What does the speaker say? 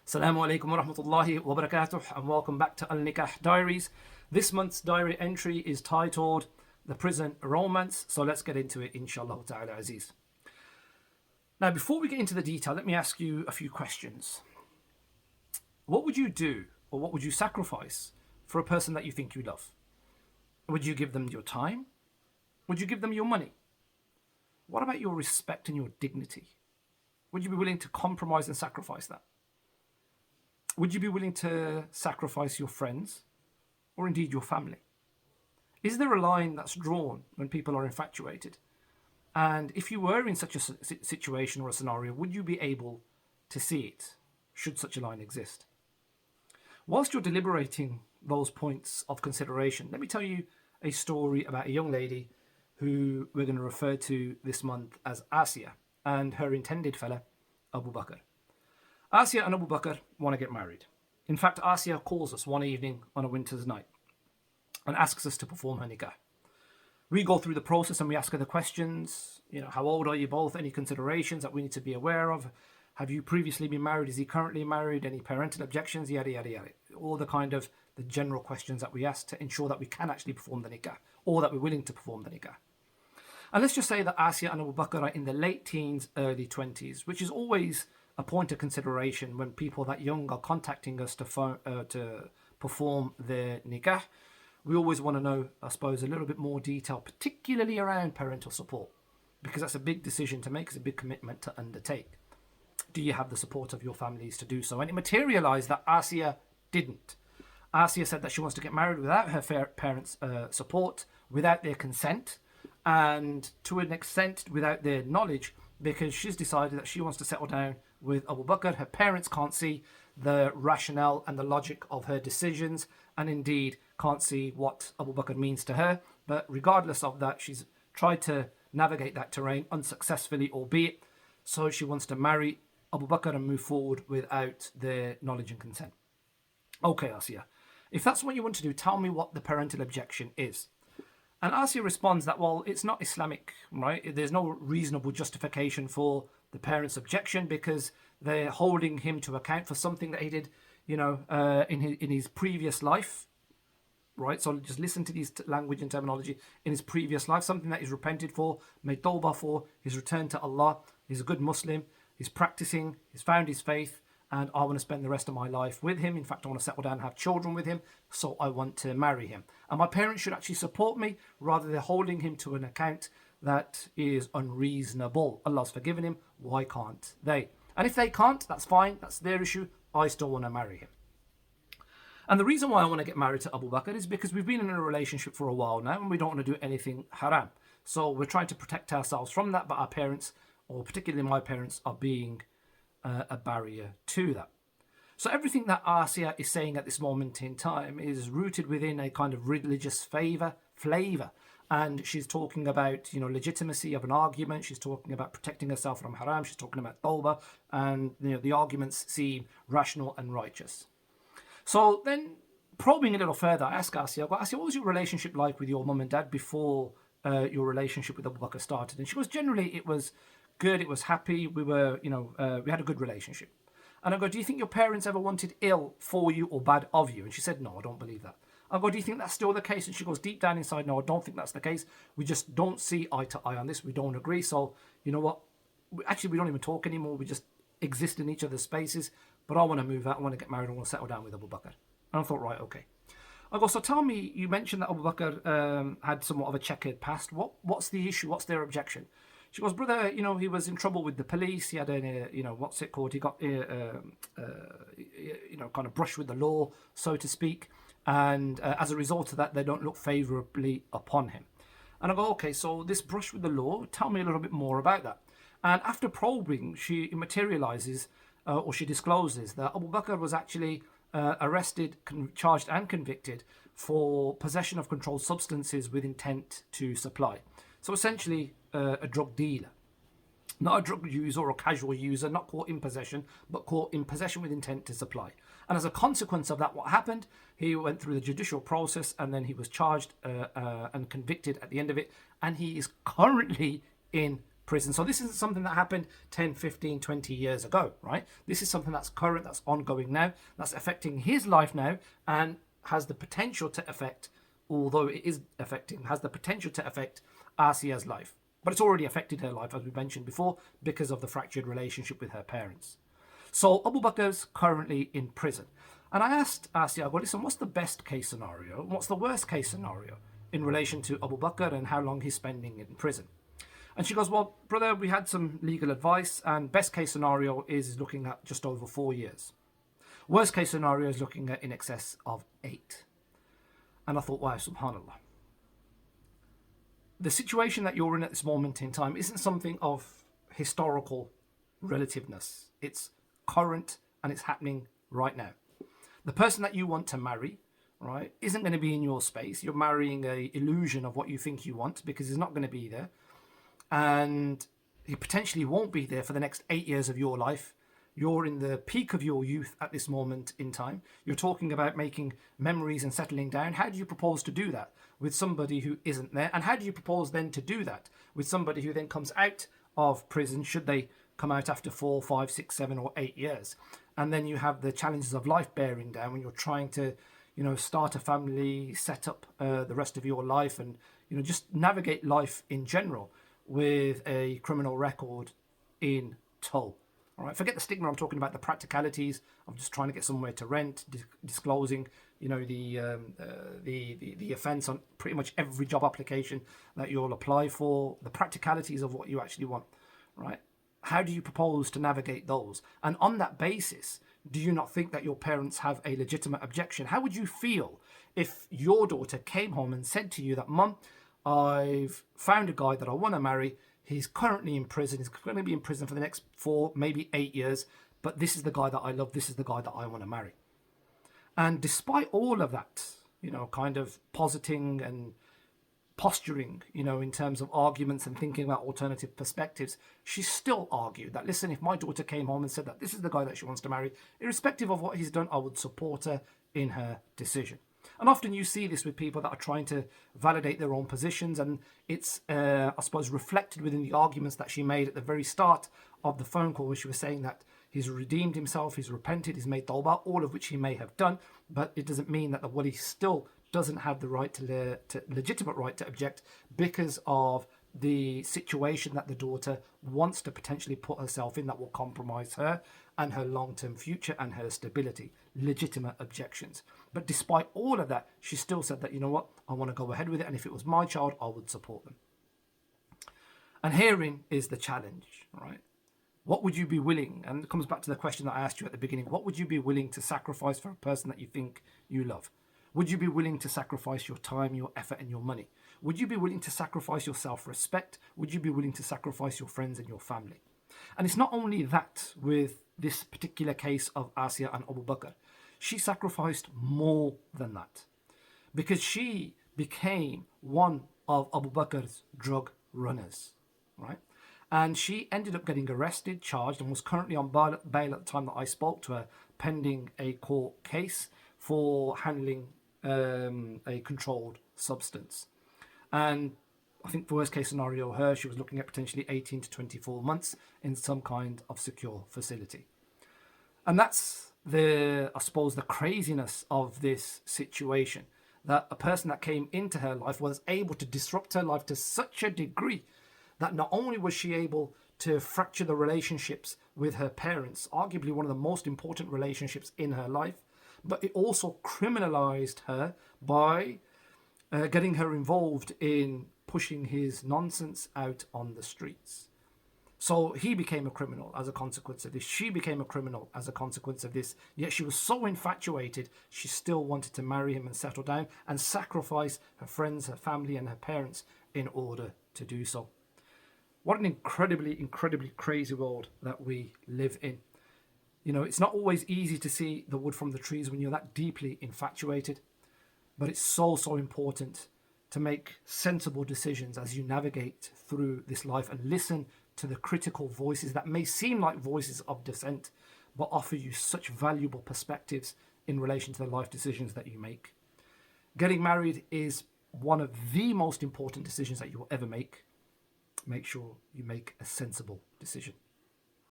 Assalamu alaikum wa rahmatullahi wa barakatuh, and welcome back to Al-Nikah Diaries. This month's diary entry is titled The Prison Romance, so let's get into it, inshallah ta'ala aziz. Now, before we get into the detail, let me ask you a few questions. What would you do, or what would you sacrifice for a person that you think you love? Would you give them your time? Would you give them your money? What about your respect and your dignity? Would you be willing to compromise and sacrifice that? Would you be willing to sacrifice your friends or indeed your family? Is there a line that's drawn when people are infatuated? And if you were in such a situation or a scenario, would you be able to see it, should such a line exist? Whilst you're deliberating those points of consideration, let me tell you a story about a young lady who we're going to refer to this month as Asya and her intended fella, Abu Bakr. Asya and Abu Bakr want to get married. In fact, Asya calls us one evening on a winter's night and asks us to perform her nikah. We go through the process and we ask her the questions. How old are you both? Any considerations that we need to be aware of? Have you previously been married? Is he currently married? Any parental objections? Yada, yada, yada. All the general questions that we ask to ensure that we can actually perform the nikah, or that we're willing to perform the nikah. And let's just say that Asya and Abu Bakr are in the late teens, early 20s, which is always a point of consideration when people that young are contacting us to perform their nikah. We always want to know, I suppose, a little bit more detail, particularly around parental support, because that's a big decision to make, it's a big commitment to undertake. Do you have the support of your families to do so? And it materialized that Asya didn't. Asya said that she wants to get married without her parents' support, without their consent, and to an extent without their knowledge, because she's decided that she wants to settle down with Abu Bakr. Her parents can't see the rationale and the logic of her decisions, and indeed can't see what Abu Bakr means to her. But regardless of that, she's tried to navigate that terrain unsuccessfully, albeit. So she wants to marry Abu Bakr and move forward without their knowledge and consent. Okay, Asya, if that's what you want to do, tell me what the parental objection is. And Asya responds that, well, it's not Islamic, right? There's no reasonable justification for the parents' objection because they're holding him to account for something that he did, in his previous life, right? So just listen to these language and terminology. In his previous life, something that he's repented for, made tawbah for, he's returned to Allah, he's a good Muslim, he's practicing, he's found his faith, and I want to spend the rest of my life with him. In fact, I want to settle down and have children with him, so I want to marry him. And my parents should actually support me, rather than holding him to an account that is unreasonable. Allah's forgiven him, why can't they? And if they can't, that's fine, that's their issue. I still want to marry him. And the reason why I want to get married to Abu Bakr is because we've been in a relationship for a while now and we don't want to do anything haram. So we're trying to protect ourselves from that, but our parents, or particularly my parents, are being a barrier to that. So everything that Asya is saying at this moment in time is rooted within a kind of religious flavor. And she's talking about, legitimacy of an argument. She's talking about protecting herself from haram. She's talking about tawbah. And, the arguments seem rational and righteous. So then, probing a little further, I ask Asya, what was your relationship like with your mum and dad before your relationship with Abu Bakr started? And she goes, generally, it was good. It was happy. We were, we had a good relationship. And I go, do you think your parents ever wanted ill for you or bad of you? And she said, no, I don't believe that. I go, do you think that's still the case? And she goes, deep down inside, no, I don't think that's the case. We just don't see eye to eye on this. We don't agree. So, you know what? Actually, we don't even talk anymore. We just exist in each other's spaces. But I want to move out. I want to get married. I want to settle down with Abu Bakr. And I thought, right, okay. I go, so tell me, you mentioned that Abu Bakr had somewhat of a checkered past. What's the issue? What's their objection? She goes, brother, he was in trouble with the police. He had what's it called? He got, kind of brushed with the law, so to speak. And as a result of that, they don't look favourably upon him. And I go, okay, so this brush with the law, tell me a little bit more about that. And after probing, she materialises, or she discloses that Abu Bakr was actually arrested, charged and convicted for possession of controlled substances with intent to supply. So essentially, a drug dealer. Not a drug user or a casual user, not caught in possession, but caught in possession with intent to supply. And as a consequence of that, what happened? He went through the judicial process and then he was charged and convicted at the end of it. And he is currently in prison. So this isn't something that happened 10, 15, 20 years ago, right? This is something that's current, that's ongoing now, that's affecting his life now, and has the potential to affect, although it is affecting, has the potential to affect Asia's life. But it's already affected her life, as we mentioned before, because of the fractured relationship with her parents. So Abu Bakr's currently in prison. And I asked Asya, well, listen, what's the best case scenario? What's the worst case scenario in relation to Abu Bakr and how long he's spending in prison? And she goes, well, brother, we had some legal advice, and best case scenario is looking at just over 4 years. Worst case scenario is looking at in excess of 8. And I thought, wow, subhanAllah. The situation that you're in at this moment in time isn't something of historical relativeness. It's current and it's happening right now. The person that you want to marry, right, isn't going to be in your space. You're marrying an illusion of what you think you want, because he's not going to be there. And he potentially won't be there for the next 8 years of your life. You're in the peak of your youth at this moment in time. You're talking about making memories and settling down. How do you propose to do that with somebody who isn't there? And how do you propose then to do that with somebody who then comes out of prison, should they come out after 4, 5, 6, 7 or 8 years? And then you have the challenges of life bearing down when you're trying to, start a family, set up the rest of your life, and, just navigate life in general with a criminal record in tow. All right, forget the stigma. I'm talking about the practicalities of just trying to get somewhere to rent, disclosing, the offence on pretty much every job application that you'll apply for. The practicalities of what you actually want, right? How do you propose to navigate those? And on that basis, do you not think that your parents have a legitimate objection? How would you feel if your daughter came home and said to you that, Mum, I've found a guy that I want to marry. He's currently in prison. He's going to be in prison for the next 4, maybe 8 years. But this is the guy that I love. This is the guy that I want to marry. And despite all of that, kind of positing and posturing, in terms of arguments and thinking about alternative perspectives, she still argued that, listen, if my daughter came home and said that this is the guy that she wants to marry, irrespective of what he's done, I would support her in her decision. And often you see this with people that are trying to validate their own positions, and it's, I suppose, reflected within the arguments that she made at the very start of the phone call, where she was saying that he's redeemed himself, he's repented, he's made tawbah, all of which he may have done, but it doesn't mean that the wali still doesn't have the right to legitimate right to object, because of the situation that the daughter wants to potentially put herself in that will compromise her and her long-term future and her stability. Legitimate objections. But despite all of that, she still said that, you know what, I want to go ahead with it, and if it was my child, I would support them. And herein is the challenge, right? What would you be willing, and it comes back to the question that I asked you at the beginning, what would you be willing to sacrifice for a person that you think you love? Would you be willing to sacrifice your time, your effort, and your money? Would you be willing to sacrifice your self-respect? Would you be willing to sacrifice your friends and your family? And it's not only that with this particular case of Asya and Abu Bakr. She sacrificed more than that, because she became one of Abu Bakr's drug runners, right? And she ended up getting arrested, charged, and was currently on bail at the time that I spoke to her, pending a court case for handling a controlled substance. And I think the worst case scenario, she was looking at potentially 18 to 24 months in some kind of secure facility. And that's I suppose, the craziness of this situation, that a person that came into her life was able to disrupt her life to such a degree that not only was she able to fracture the relationships with her parents, arguably one of the most important relationships in her life, but it also criminalized her by getting her involved in pushing his nonsense out on the streets. So he became a criminal as a consequence of this. She became a criminal as a consequence of this. Yet she was so infatuated, she still wanted to marry him and settle down and sacrifice her friends, her family, and her parents in order to do so. What an incredibly, incredibly crazy world that we live in. It's not always easy to see the wood from the trees when you're that deeply infatuated, but it's so, so important to make sensible decisions as you navigate through this life and listen to the critical voices that may seem like voices of dissent, but offer you such valuable perspectives in relation to the life decisions that you make. Getting married is one of the most important decisions that you will ever make. make sure you make a sensible decision.